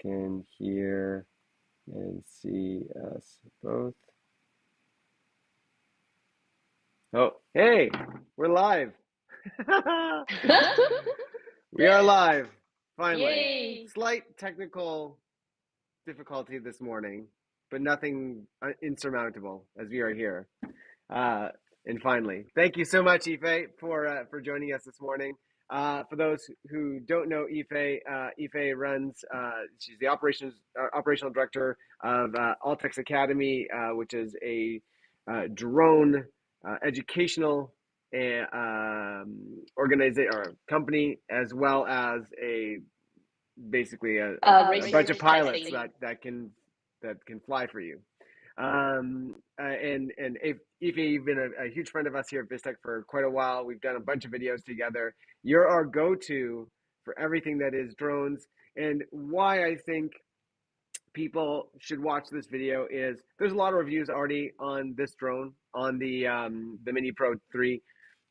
can hear and see us both. Oh, hey, we're live. We are live, finally. Yay. Slight technical difficulty this morning, but nothing insurmountable as we are here. And finally, thank you so much, Yifei, for joining us this morning. For those who don't know Yifei, Yifei runs, she's the operational director of Altex Academy, which is a drone educational organization or company, as well as basically a bunch of pilots that can fly for you. And Yifei, you've been a huge friend of us here at Vistek for quite a while. We've done a bunch of videos together. You're our go-to for everything that is drones. And why I think people should watch this video is there's a lot of reviews already on this drone, on the Mini Pro 3.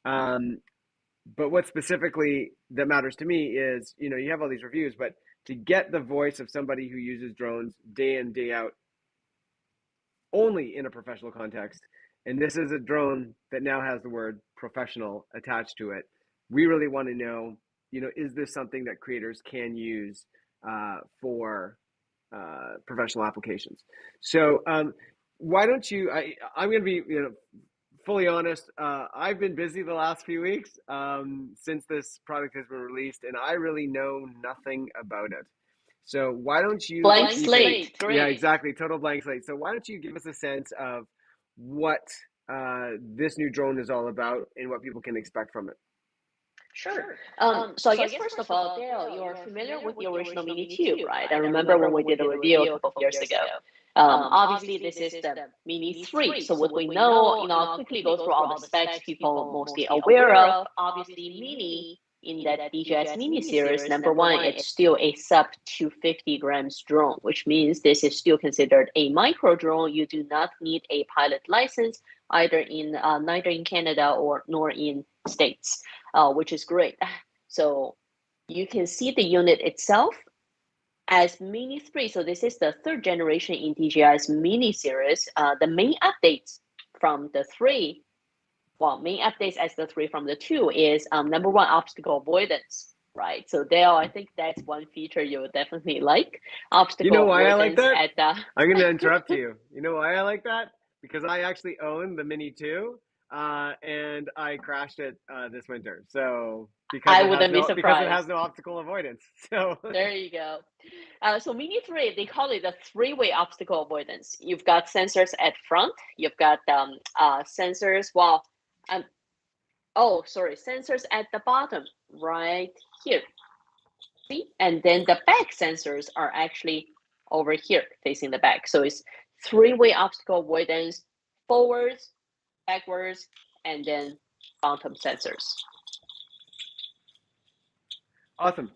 But what specifically that matters to me is, you have all these reviews, but to get the voice of somebody who uses drones day in, day out, only in a professional context, and this is a drone that now has the word professional attached to it. We really want to know, is this something that creators can use for professional applications? So why don't you, I'm going to be fully honest, I've been busy the last few weeks since this product has been released, and I really know nothing about it. So why don't you... Blank slate. Great. Yeah, exactly. Total blank slate. So why don't you give us a sense of what this new drone is all about and what people can expect from it? Sure. So I guess first of all, Dale, you're familiar with the original Mini 2, right? I remember when we did a review a couple of years ago. Obviously, this is the Mini 3. So what we know, I'll quickly go through all the specs people mostly aware of. Obviously, Mini in that DJI Mini series, number one, it's still a sub 250 grams drone, which means this is still considered a micro drone. You do not need a pilot license, neither in Canada nor in States, which is great. So you can see the unit itself as Mini 3. So this is the third generation in DJI's Mini series. The main updates from the 3, main updates as the 3 from the 2 is number one, obstacle avoidance, right? So Dale, I think that's one feature you would definitely like. Obstacle avoidance. Why I like that? I'm going to interrupt you. You know why I like that? Because I actually own the Mini 2, and I crashed it this winter. So because it has no obstacle avoidance. So there you go. So Mini 3, they call it the 3-way obstacle avoidance. You've got sensors at front. You've got sensors. Sensors at the bottom, right here. See, and then the back sensors are actually over here, facing the back. So it's 3-way obstacle avoidance, forwards, backwards, and then bottom sensors. Awesome.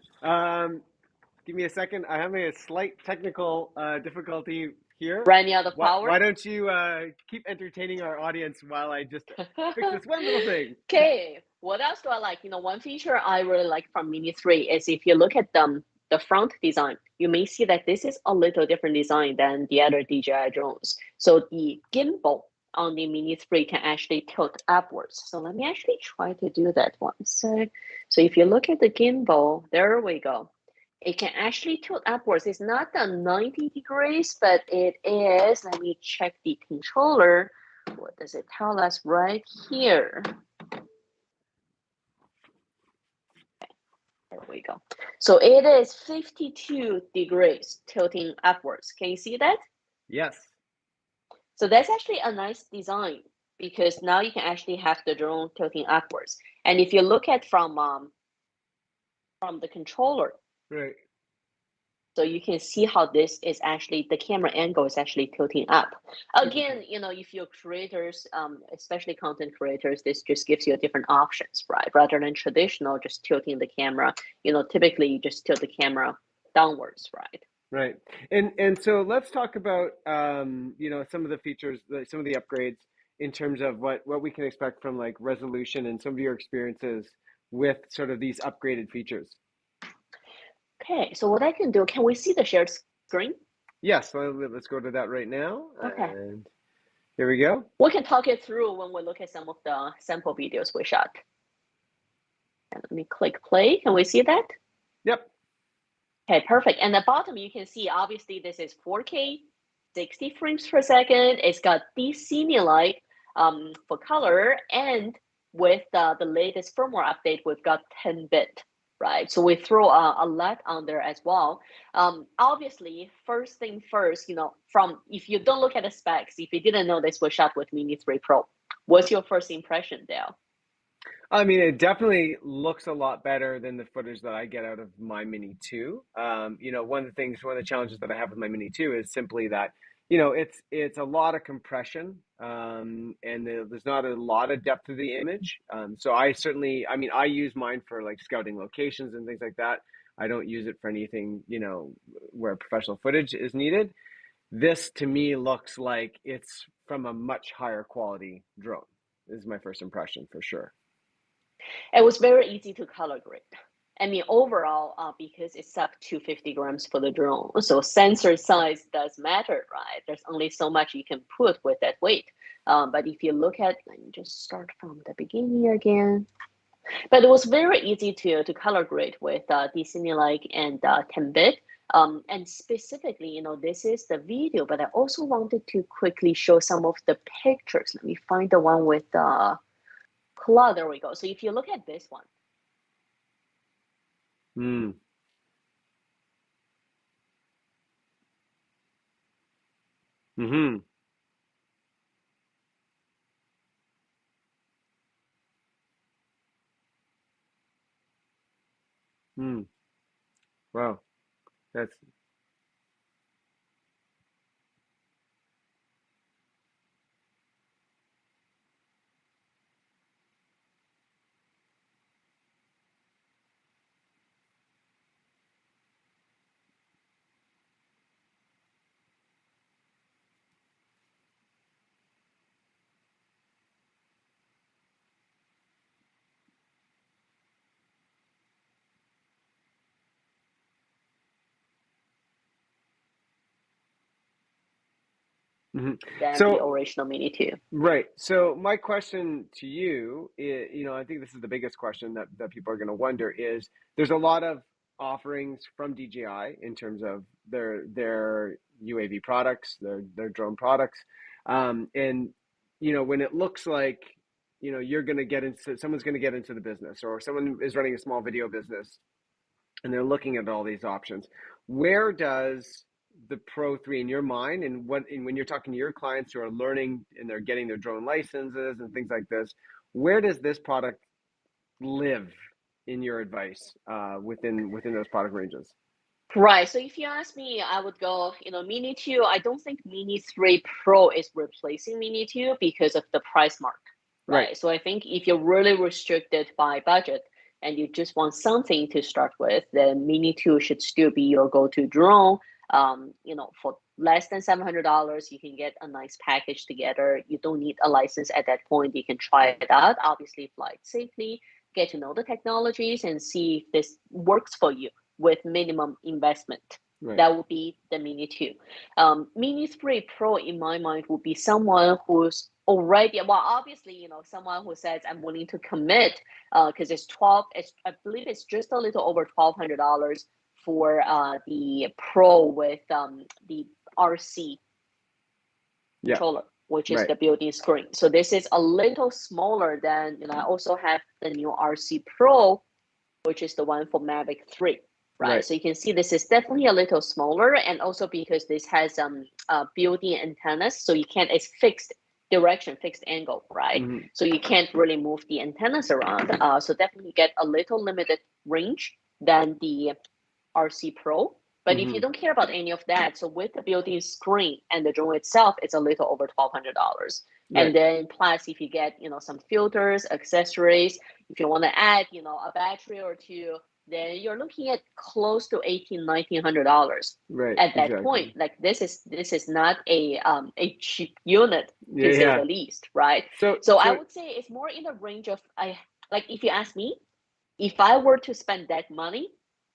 Give me a second. I'm having a slight technical difficulty here. Running out of power. Why don't you keep entertaining our audience while I just fix this one little thing? Okay. What else do I like? One feature I really like from Mini 3 is if you look at the front design, you may see that this is a little different design than the other DJI drones. So the gimbal on the Mini 3 can actually tilt upwards. So let me actually try to do that one. So if you look at the gimbal, there we go. It can actually tilt upwards. It's not the 90 degrees, but it is. Let me check the controller. What does it tell us right here? There we go. So it is 52 degrees tilting upwards. Can you see that? Yes. So that's actually a nice design because now you can actually have the drone tilting upwards. And if you look at from the controller, right. So you can see how this is actually, the camera angle is actually tilting up. Again, if you're creators, especially content creators, this just gives you different options, right? Rather than traditional, just tilting the camera, typically you just tilt the camera downwards, right? Right. And so let's talk about, some of the features, some of the upgrades in terms of what we can expect from like resolution and some of your experiences with sort of these upgraded features. Okay, so what I can do, can we see the shared screen? Yes, let's go to that right now. Okay. And here we go. We can talk it through when we look at some of the sample videos we shot. And let me click play. Can we see that? Yep. Okay, perfect. And the bottom, you can see, obviously, this is 4K, 60 frames per second. It's got DCine light for color. And with the latest firmware update, we've got 10-bit, right? So we throw a lot on there as well. Obviously, first thing first, if you don't look at the specs, if you didn't know this was shot with Mini 3 Pro, what's your first impression, Dale? I mean, it definitely looks a lot better than the footage that I get out of my Mini 2. One of the challenges that I have with my Mini 2 is simply that, it's a lot of compression, and there's not a lot of depth to the image. So I use mine for like scouting locations and things like that. I don't use it for anything, where professional footage is needed. This to me looks like it's from a much higher quality drone. This is my first impression for sure. It was very easy to color grade. I mean, overall, because it's up to 50 grams for the drone, so sensor size does matter, right? There's only so much you can put with that weight. But if you look at, let me just start from the beginning again. But it was very easy to color grade with DCine and 10-bit. And specifically, this is the video, but I also wanted to quickly show some of the pictures. Let me find the one with the cloud. There we go. So if you look at this one. Mm. Mm-hmm. Mm. Wow. That's Than the original Mini 2. Right. So my question to you is, I think this is the biggest question that people are going to wonder is there's a lot of offerings from DJI in terms of their UAV products, their drone products. And, when it looks like, someone's going to get into the business, or someone is running a small video business and they're looking at all these options, where does the Pro 3 in your mind, and when you're talking to your clients who are learning and they're getting their drone licenses and things like this, where does this product live in your advice, within those product ranges? Right. So if you ask me, I would go, Mini 2. I don't think Mini 3 Pro is replacing Mini 2 because of the price mark. Right. So I think if you're really restricted by budget and you just want something to start with, then Mini 2 should still be your go-to drone. For less than $700, you can get a nice package together. You don't need a license at that point. You can try it out, obviously fly it safely, get to know the technologies, and see if this works for you with minimum investment. Right. That would be the Mini 2. Mini 3 Pro, in my mind, would be someone who's already, obviously, someone who says, I'm willing to commit, because I believe it's just a little over $1,200 for the Pro with the RC controller, which is the built-in screen. So this is a little smaller than, I also have the new RC Pro, which is the one for Mavic 3. Right. So you can see this is definitely a little smaller, and also because this has built-in antennas, so it's fixed direction, fixed angle, right? Mm-hmm. So you can't really move the antennas around. So definitely get a little limited range than the RC Pro. But if you don't care about any of that, so with the built-in screen and the drone itself, it's a little over $1,200. And then plus, if you get some filters, accessories, if you want to add a battery or two, then you're looking at close to $1,900 at that point. Like this is not a cheap unit, to say the least, right? So I would say it's more in the range of, if you ask me, if I were to spend that money,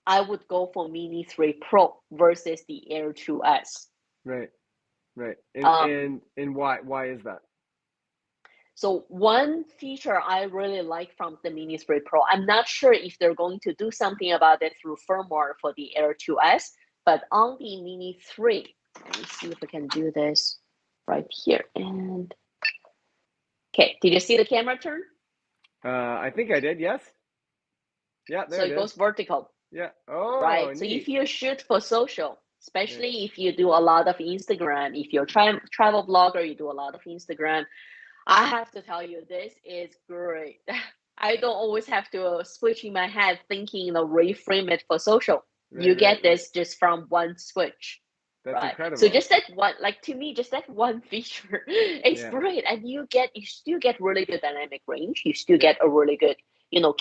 I would go for Mini 3 Pro versus the Air 2S. Right. And why is that? So one feature I really like from the Mini 3 Pro, I'm not sure if they're going to do something about it through firmware for the Air 2S, but on the Mini 3, let me see if we can do this right here. And okay, did you see the camera turn? I think I did, yes. Yeah, there So it it is. goes vertical. Yeah. Oh, right? neat. So if you shoot for social, especially if you do a lot of Instagram, if you're a travel blogger, you do a lot of Instagram, I have to tell you, this is great. I don't always have to switch in my head thinking, reframe it for social. You get this just from one switch. That's Right. incredible. So just that one, like to me, just that one feature is great. And you still get really good dynamic range. You still get a really good,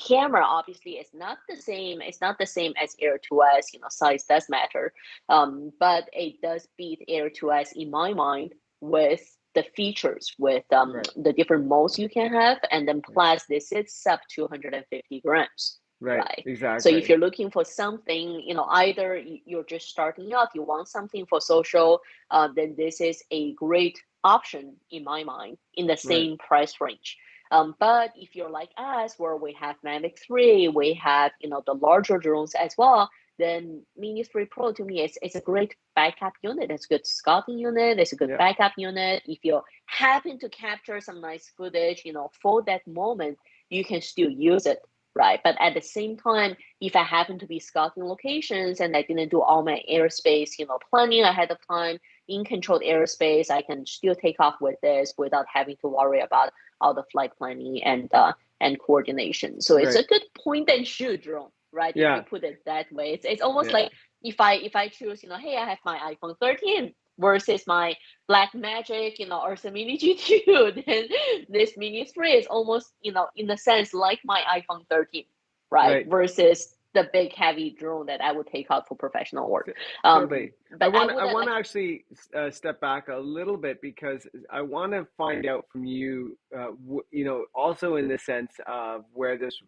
camera. Obviously it's not the same. It's not the same as Air 2S, size does matter. But it does beat Air 2S in my mind with the features, with the different modes you can have. And then plus this is sub 250 grams. Right, exactly. So if you're looking for something, either you're just starting out, you want something for social, then this is a great option in my mind in the same price range. But if you're like us, where we have Mavic 3, we have, the larger drones as well, then Mini 3 Pro to me is a great backup unit. It's a good scouting unit. It's a good backup unit. If you happen to capture some nice footage, for that moment, you can still use it. Right. But at the same time, if I happen to be scouting locations and I didn't do all my airspace, planning ahead of time in controlled airspace, I can still take off with this without having to worry about all the flight planning and coordination. So it's a good point and shoot drone, right? If you put it that way, it's almost like if I choose, hey, I have my iPhone 13 versus my Black Magic, or some Mini G2, then this Mini 3 is almost, in a sense, like my iPhone 13, right? Versus the big heavy drone that I would take out for professional work. Totally. But I want to actually step back a little bit, because I want to find out from you, also in the sense of where this,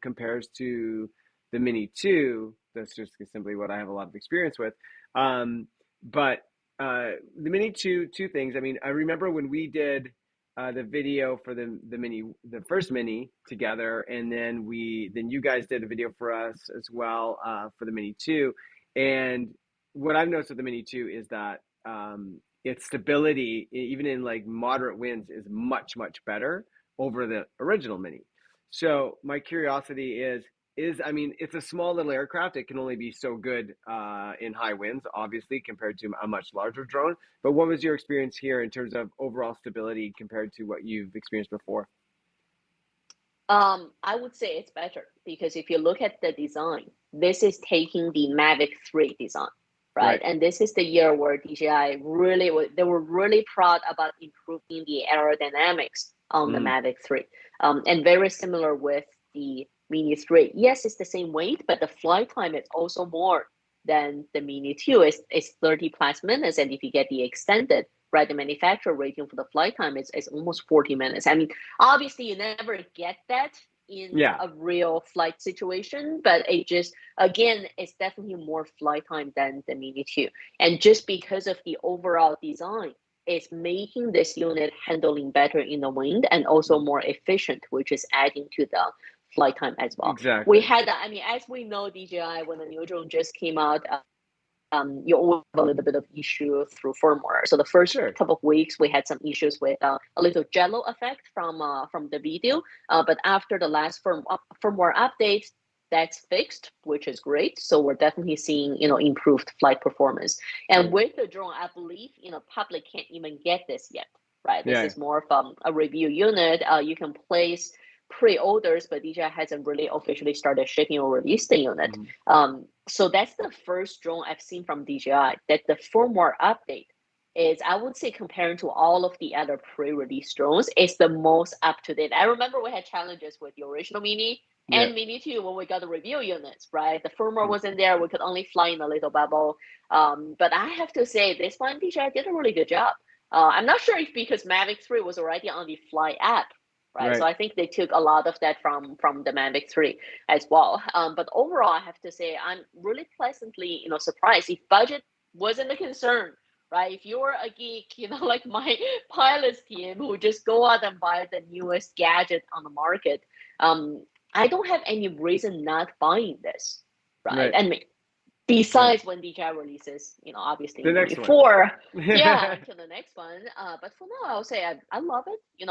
compares to the Mini 2. That's just simply what I have a lot of experience with. But the Mini 2, two things. I mean, I remember when we did the video for the first Mini together, and then you guys did a video for us as well for the Mini 2. And what I've noticed with the Mini 2 is that its stability, even in like moderate winds, is much, much better over the original Mini. So my curiosity I mean, it's a small little aircraft. It can only be so good in high winds, obviously, compared to a much larger drone. But what was your experience here in terms of overall stability compared to what you've experienced before? I would say it's better, because if you look at the design, this is taking the Mavic 3 design, right? And this is the year where DJI they were really proud about improving the aerodynamics on the Mavic 3. And very similar with the Mini 3. Yes, it's the same weight, but the flight time is also more than the Mini 2. It's 30 plus minutes. And if you get the extended, right, the manufacturer rating for the flight time is almost 40 minutes. I mean, obviously you never get that in a real flight situation, but it just, again, it's definitely more flight time than the Mini 2. And just because of the overall design, it's making this unit handling better in the wind and also more efficient, which is adding to the flight time as well. Exactly. We had, I mean, as we know, DJI, when the new drone just came out, you always have a little bit of issue through firmware. So the first couple of weeks, we had some issues with a little jello effect from the video. But after the last firmware update, that's fixed, which is great. So we're definitely seeing, improved flight performance. And with the drone, I believe, public can't even get this yet, right? This is more of a review unit. You can place pre-orders, but DJI hasn't really officially started shipping or released the unit. So that's the first drone I've seen from DJI that the firmware update is, I would say, comparing to all of the other pre-release drones, is the most up-to-date. I remember we had challenges with the original Mini and Mini 2 when we got the review units, right? The firmware wasn't there. We could only fly in a little bubble. But I have to say, this one, DJI did a really good job. I'm not sure if because Mavic 3 was already on the Fly app, right? So I think they took a lot of that from the Mavic 3 as well. But overall, I have to say I'm really pleasantly, surprised. If budget wasn't a concern, right? If you're a geek, like my pilots team who just go out and buy the newest gadget on the market, I don't have any reason not buying this, right? And besides when DJI releases, obviously the next Mini 4, one. until the next one. But for now, I'll say I love it.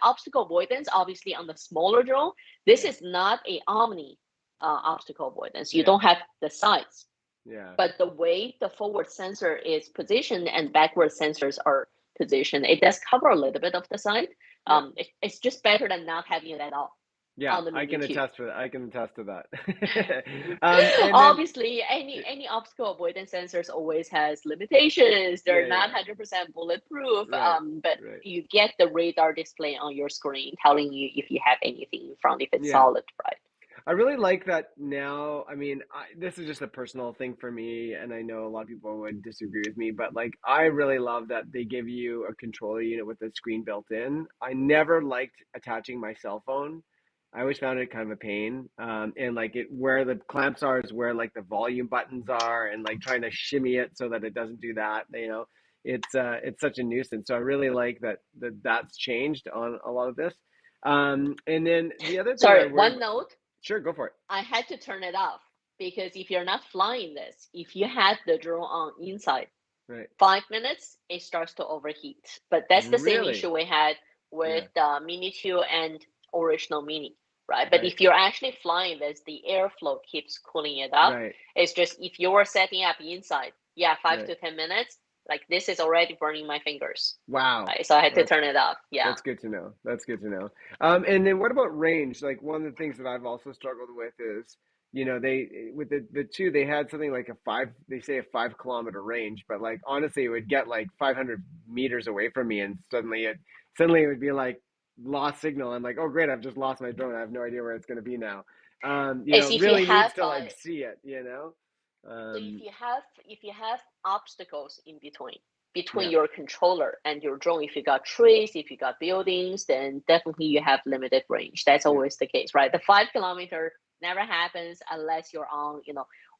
Obstacle avoidance, obviously on the smaller drone, this is not a Omni obstacle avoidance. You don't have the sides. But the way the forward sensor is positioned and backward sensors are positioned, it does cover a little bit of the side. It's just better than not having it at all. Yeah, I can attest for that. I can attest to that. Obviously, any obstacle avoidance sensors always has limitations. They're not 100% bulletproof, but you get the radar display on your screen telling you if you have anything in front, if it's solid, right? I really like that now. I mean, this is just a personal thing for me, and I know a lot of people would disagree with me, but like, I really love that they give you a controller unit with a screen built in. I never liked attaching my cell phone. I always found it kind of a pain. And like where the clamps are is where like the volume buttons are, and like trying to shimmy it so that it doesn't do that. It's such a nuisance. So I really like that's changed on a lot of this. And then the other thing. Sorry, one note. Sure, go for it. I had to turn it off because if you're not flying this, if you had the drone on inside, 5 minutes, it starts to overheat. But that's the same issue we had with the Mini 2 and original Mini, right? But if you're actually flying this, the airflow keeps cooling it up. It's just if you're setting up inside, 5 to 10 minutes, like this is already burning my fingers. Wow. Right? So I had to turn it off. Yeah. That's good to know. That's good to know. And then what about range? Like one of the things that I've also struggled with is, they with the 2, they had something like they say a 5 kilometer range, but like honestly it would get like 500 meters away from me, and suddenly it would be like lost signal. I'm like, oh great, I've just lost my drone. I have no idea where it's going to be now. Really needs to like see it, So if you have obstacles in between your controller and your drone, if you got trees, if you got buildings, then definitely you have limited range. That's always the case, right? The 5 kilometer never happens unless you're on,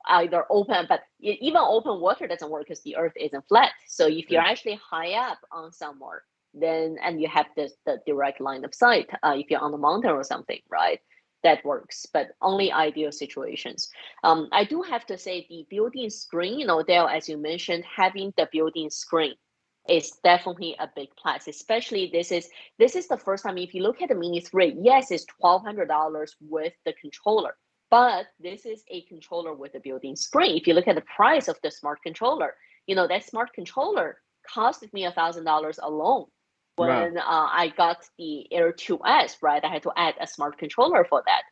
either open, but even open water doesn't work because the earth isn't flat. So if you're actually high up on somewhere, and you have the direct line of sight, if you're on the mountain or something, right? That works, but only ideal situations. I do have to say the built-in screen, Dale, as you mentioned, having the built-in screen is definitely a big plus. Especially this is the first time. If you look at the Mini 3, yes, it's $1,200 with the controller, but this is a controller with a built-in screen. If you look at the price of the smart controller, that smart controller costed me $1,000 alone. When I got the Air 2S, right, I had to add a smart controller for that.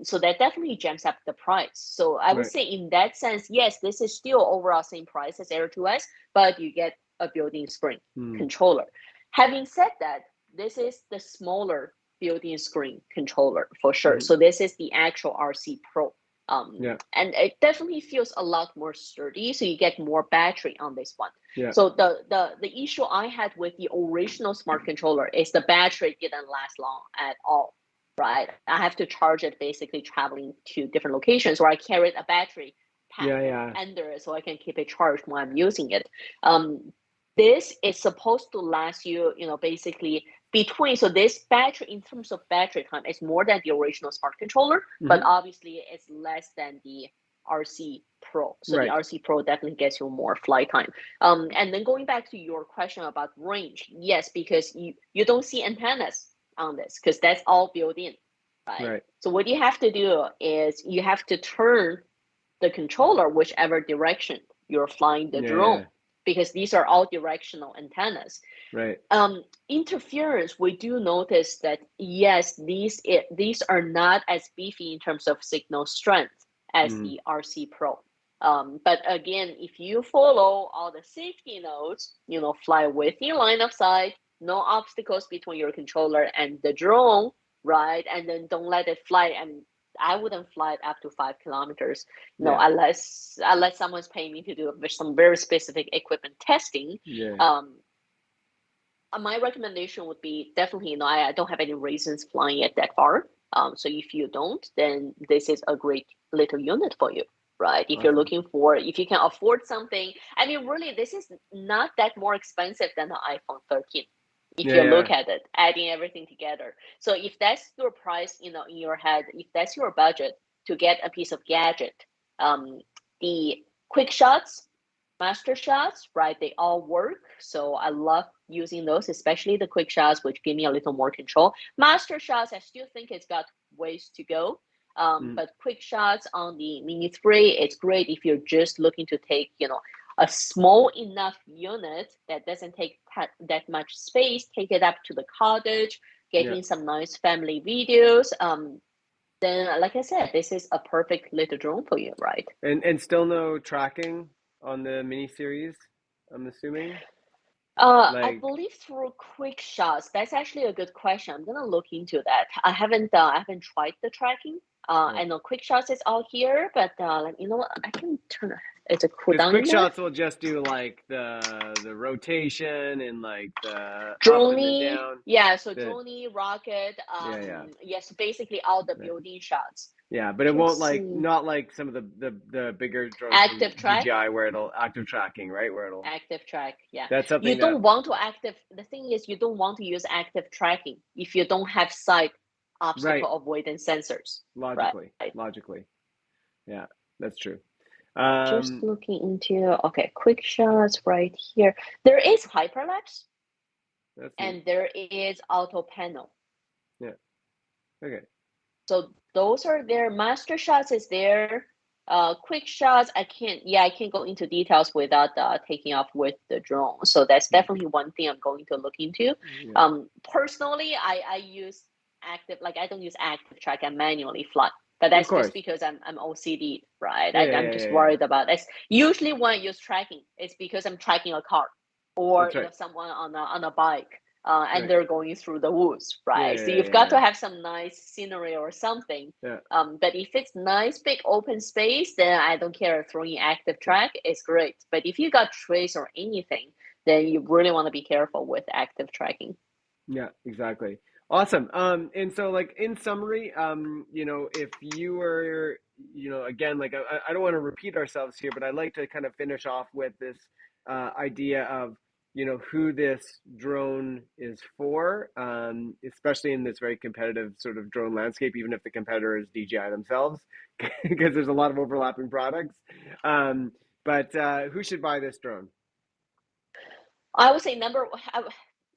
So that definitely jumps up the price. So I would say in that sense, yes, this is still overall same price as Air 2S, but you get a built-in screen controller. Having said that, this is the smaller built-in screen controller for sure. So this is the actual RC Pro. And it definitely feels a lot more sturdy, so you get more battery on this one. So the issue I had with the original smart controller is the battery didn't last long at all, right? I have to charge it basically traveling to different locations, or I carried a battery pack under it so I can keep it charged when I'm using it. This is supposed to last you, basically between, so this battery, in terms of battery time, is more than the original smart controller, but obviously it's less than the RC Pro. So the RC Pro definitely gets you more flight time. And then going back to your question about range, yes, because you don't see antennas on this because that's all built in, right? So what you have to do is you have to turn the controller whichever direction you're flying the drone, because these are all directional antennas. Interference, we do notice that yes, these are not as beefy in terms of signal strength as the RC Pro. But again, if you follow all the safety notes, fly within line of sight, no obstacles between your controller and the drone, right? And then don't let it fly. And I wouldn't fly it up to 5 kilometers, unless someone's paying me to do some very specific equipment testing. my recommendation would be definitely, I don't have any reasons flying it that far. So if you don't, then this is a great little unit for you, right? If you're looking for, if you can afford something, I mean, really, this is not that more expensive than the iPhone 13. If you look at it, adding everything together. So if that's your price, in your head, if that's your budget to get a piece of gadget, the quick shots, master shots, right? They all work. So I love using those, especially the quick shots, which give me a little more control. Master shots, I still think it's got ways to go. But quick shots on the Mini 3, it's great if you're just looking to take, a small enough unit that doesn't take that much space, take it up to the cottage, getting some nice family videos. Then, like I said, this is a perfect little drone for you, right? And still no tracking on the mini series, I'm assuming. I believe through quick shots. That's actually a good question. I'm gonna look into that. I haven't tried the tracking. I know quick shots is all here, but you know what? I can turn it. It's a cooldown. Quick shots will just do like the rotation and like the dronie, up and down. Yeah. So dronie, rocket. Yes, basically all the building shots. Yeah, but it won't not like some of the bigger drones active from track DJI where it'll active tracking, right? Where it'll active track. Yeah, that's something you don't want to active. The thing is, you don't want to use active tracking if you don't have side obstacle avoidance sensors. Logically, yeah, that's true. Just looking into quick shots right here. There is hyperlapse, and there is auto panel. Yeah. Okay. So those are there. Master shots is there. Quick shots, I can't go into details without taking off with the drone. So that's definitely one thing I'm going to look into. Personally, I use active, I don't use active track. I manually fly. But that's just because I'm OCD, right? I'm just worried about this. Usually when I use tracking, it's because I'm tracking a car or someone on a bike. And they're going through the woods, right? So you've got to have some nice scenery or something. But if it's nice, big open space, then I don't care. Throwing active track is great. But if you got trees or anything, then you really want to be careful with active tracking. Yeah, exactly. Awesome. And so in summary, if you were, again, I don't want to repeat ourselves here, but I'd like to kind of finish off with this idea of, who this drone is for, especially in this very competitive sort of drone landscape, even if the competitor is DJI themselves, because there's a lot of overlapping products. But who should buy this drone? I would say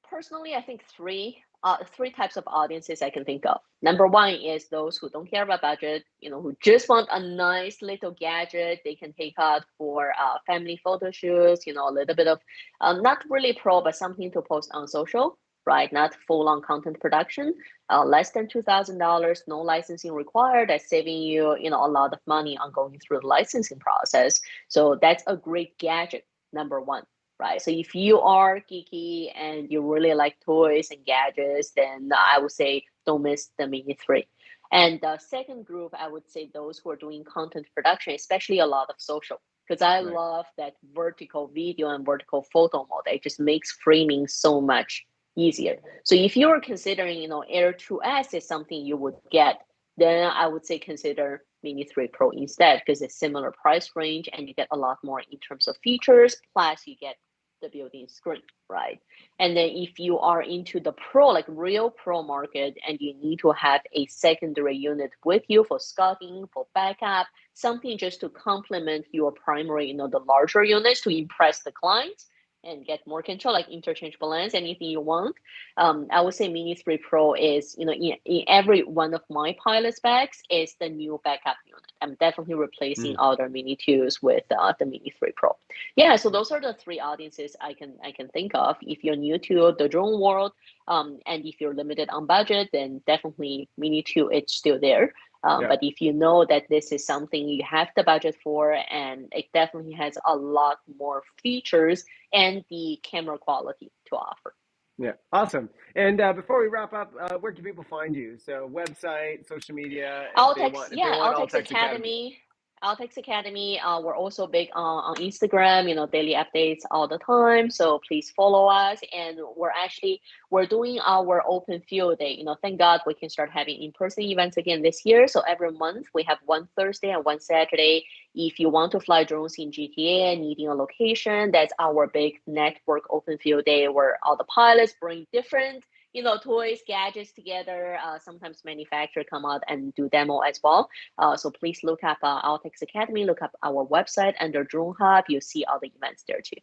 personally, I think three types of audiences I can think of. Number one is those who don't care about budget, who just want a nice little gadget they can take out for family photo shoots, a little bit of not really pro, but something to post on social, right? Not full-on content production. Less than $2,000, no licensing required. That's saving you, a lot of money on going through the licensing process. So that's a great gadget, number one. Right. So if you are geeky and you really like toys and gadgets, then I would say don't miss the Mini 3. And the second group, I would say those who are doing content production, especially a lot of social, because I love that vertical video and vertical photo mode. It just makes framing so much easier. So if you're considering, Air 2S is something you would get, then I would say consider Mini 3 Pro instead, because it's similar price range and you get a lot more in terms of features, plus you get the built-in screen, right? And then if you are into the pro, real pro market, and you need to have a secondary unit with you for scouting, for backup, something just to complement your primary, the larger units to impress the client and get more control, like interchangeable lens, anything you want. I would say Mini 3 Pro is, in every one of my pilot specs is the new backup unit. I'm definitely replacing other Mini 2s with the Mini 3 Pro. Yeah, so those are the three audiences I can think of. If you're new to the drone world, and if you're limited on budget, then definitely Mini 2, it's still there. But if you know that this is something you have the budget for, and it definitely has a lot more features and the camera quality to offer. Yeah, awesome. And before we wrap up, where can people find you? So website, social media, Altex Academy. Altex Academy. We're also big on Instagram, daily updates all the time. So please follow us. And we're doing our open field day. Thank God we can start having in-person events again this year. So every month we have one Thursday and one Saturday. If you want to fly drones in GTA and needing a location, that's our big network open field day where all the pilots bring different toys, gadgets together. Sometimes manufacturer come out and do demo as well. So please look up Altex Academy, look up our website under Drone Hub. You'll see all the events there too.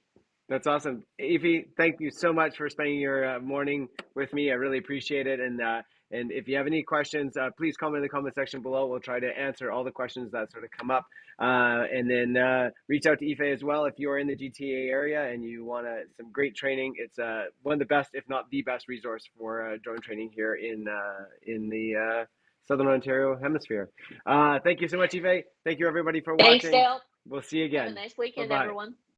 That's awesome. Yifei, thank you so much for spending your morning with me. I really appreciate it. And if you have any questions, please comment in the comment section below. We'll try to answer all the questions that sort of come up. And then reach out to Yifei as well if you're in the GTA area and you want some great training. It's one of the best, if not the best, resource for drone training here in the Southern Ontario hemisphere. Thank you so much, Yifei. Thank you, everybody, for watching. Thanks, Dale. We'll see you again. Have a nice weekend, Bye-bye. everyone.